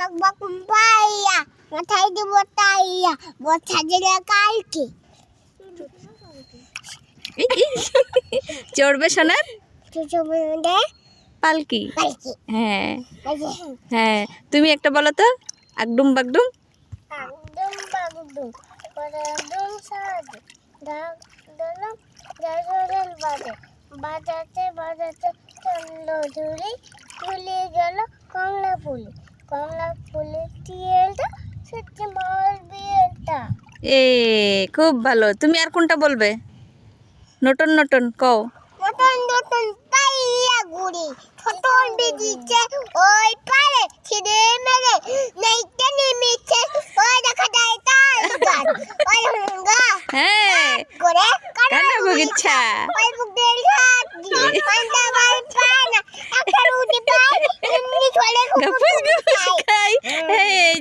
পাইয়া মাথায় দিব তাইয়া বর্ষা জেলে কালকে চড়বে সোনার চুচুমুন্ডে পালকি। পালকি হ্যাঁ হ্যাঁ, তুমি একটা বলো তো, আগডুম বাগডুম। একদম বাগদুম পরাদুম সাদু ঢাক দলম জাজরেল বাজে বাজাতে বাজাতে চললো ধুলি ফুলে গেল কমলা ফুলে টিয়েলটা সত্যি মাল বিয়েটা। এ খুব ভালো। তুমি আর কোনটা বলবে? নটন নটন কও। নতুন নতুন পাইয়া ঘুরি ছোটন বিদিছে ওই পারে ছিঁড়ে মেরে নেইতে নিমিছে ওই দেখা যায় তার গান ওই হুঙ্গা হ্যাঁ, করে কান্না বগিচ্ছা। ওই বুকের হাত দিয়ে পান্ডা বাল পায় না একটা রুটি পায় এমনি চলে গপুস গপুস খাই। এই